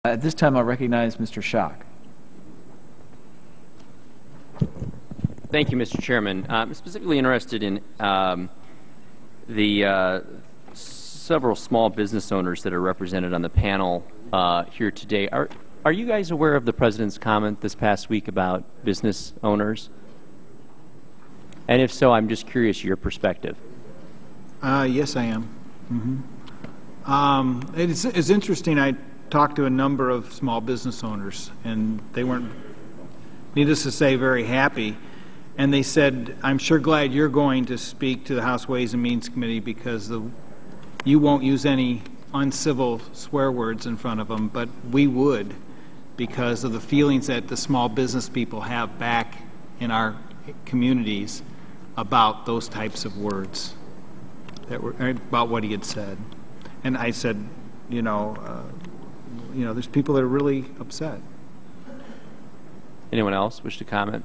At this time, I'll recognize Mr. Schock. Thank you, Mr. Chairman. I'm specifically interested in the several small business owners that are represented on the panel here today. Are you guys aware of the President's comment this past week about business owners? And if so, I'm just curious your perspective. Yes, I am. It's interesting. I talked to a number of small business owners, and they weren't, needless to say, very happy. And they said, I'm sure glad you're going to speak to the House Ways and Means Committee because you won't use any uncivil swear words in front of them, but we would because of the feelings that the small business people have back in our communities about those types of words, that were about what he had said. And I said, there's people that are really upset. Anyone else wish to comment?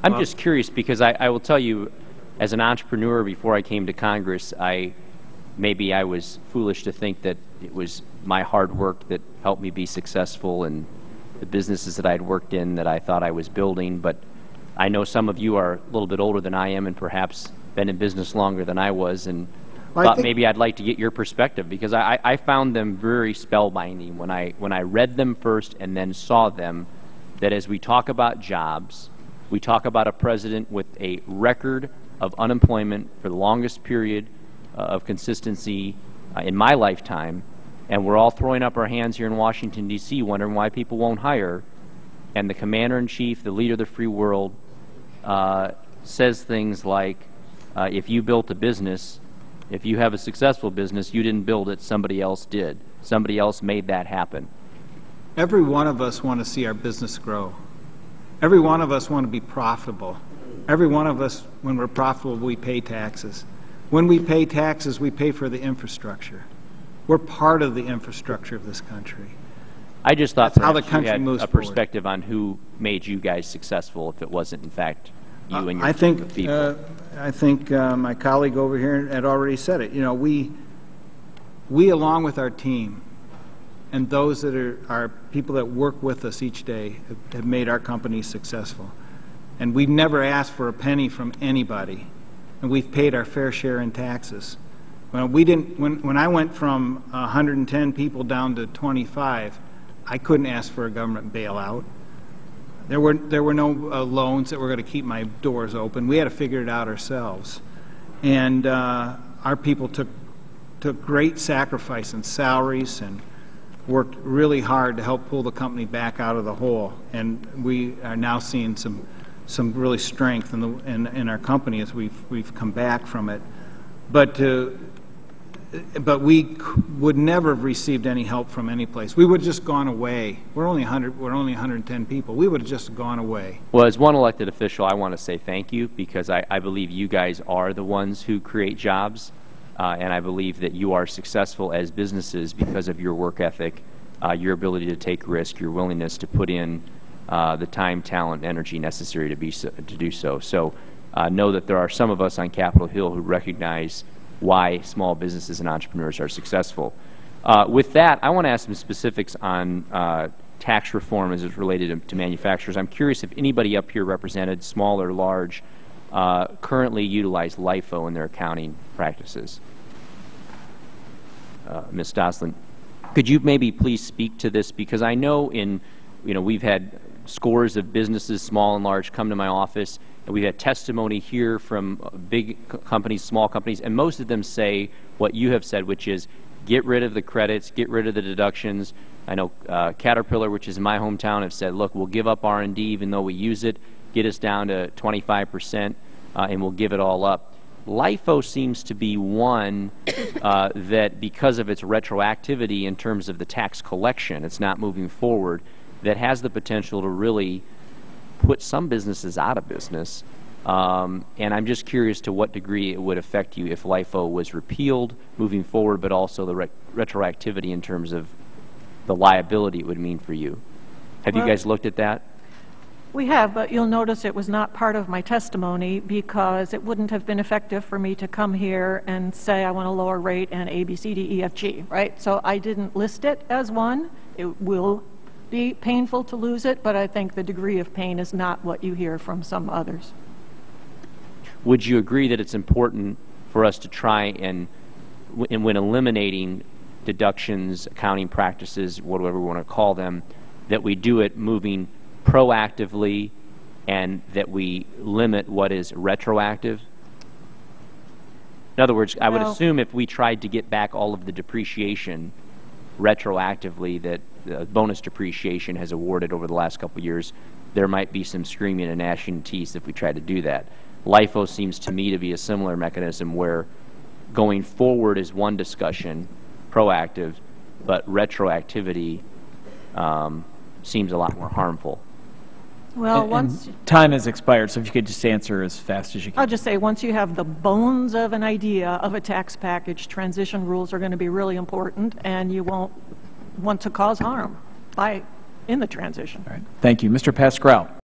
I'm just curious because I will tell you, as an entrepreneur before I came to Congress, maybe I was foolish to think that it was my hard work that helped me be successful and the businesses that I'd worked in that I thought I was building. But I know some of you are a little bit older than I am and perhaps been in business longer than I was, and thought maybe I'd like to get your perspective because I found them very spellbinding when I read them first and then saw them, that as we talk about jobs, we talk about a president with a record of unemployment for the longest period of consistency in my lifetime, and we're all throwing up our hands here in Washington, D.C., wondering why people won't hire, and the commander-in-chief, the leader of the free world, says things like, if you built a business, if you have a successful business, you didn't build it, somebody else did. Somebody else made that happen. Every one of us want to see our business grow. Every one of us want to be profitable. Every one of us, when we're profitable, we pay taxes. When we pay taxes, we pay for the infrastructure. We're part of the infrastructure of this country. I just thought that's how the country you had moves a perspective on who made you guys successful if it wasn't, in fact, you and your people. I think my colleague over here had already said it. We along with our team and those that are people that work with us each day have made our company successful. And we've never asked for a penny from anybody, and we've paid our fair share in taxes. When I went from 110 people down to 25, I couldn't ask for a government bailout. There were no loans that were going to keep my doors open. We had to figure it out ourselves. And our people took great sacrifice in salaries and worked really hard to help pull the company back out of the hole. And we are now seeing some really strength in our company as we've come back from it. But we would never have received any help from any place. We would have just gone away. We're only 110 people. We would have just gone away. Well, as one elected official, I want to say thank you because I believe you guys are the ones who create jobs, and I believe that you are successful as businesses because of your work ethic, your ability to take risk, your willingness to put in the time, talent, energy necessary to do so. So know that there are some of us on Capitol Hill who recognize why small businesses and entrepreneurs are successful. With that, I want to ask some specifics on tax reform as it's related to manufacturers. I'm curious if anybody up here represented, small or large, currently utilize LIFO in their accounting practices. Ms. Stossland, could you maybe please speak to this? Because I know we've had scores of businesses, small and large, come to my office, and we've had testimony here from big companies, small companies, and most of them say what you have said, which is get rid of the credits, get rid of the deductions. I know Caterpillar, which is in my hometown, have said, look, we'll give up R&D even though we use it, get us down to 25%, and we'll give it all up. LIFO seems to be one that, because of its retroactivity in terms of the tax collection, it's not moving forward, that has the potential to really put some businesses out of business. And I'm just curious to what degree it would affect you if LIFO was repealed moving forward, but also the retroactivity in terms of the liability it would mean for you. Have you guys looked at that? We have, but you'll notice it was not part of my testimony because it wouldn't have been effective for me to come here and say I want a lower rate and A, B, C, D, E, F, G, right? So I didn't list it as one. It will be painful to lose it, but I think the degree of pain is not what you hear from some others. Would you agree that it's important for us to try and when eliminating deductions, accounting practices, whatever we want to call them, that we do it moving proactively and that we limit what is retroactive? In other words, I would Well- assume if we tried to get back all of the depreciation retroactively that bonus depreciation has awarded over the last couple of years, there might be some screaming and gnashing of teeth if we tried to do that. LIFO seems to me to be a similar mechanism where going forward is one discussion, proactive, but retroactivity seems a lot more harmful. Well, And once, time has expired, so if you could just answer as fast as you I'll can. just say, once you have the bones of an idea of a tax package, transition rules are going to be really important, and you won't want to cause harm in the transition. All right. Thank you. Mr. Pascrell.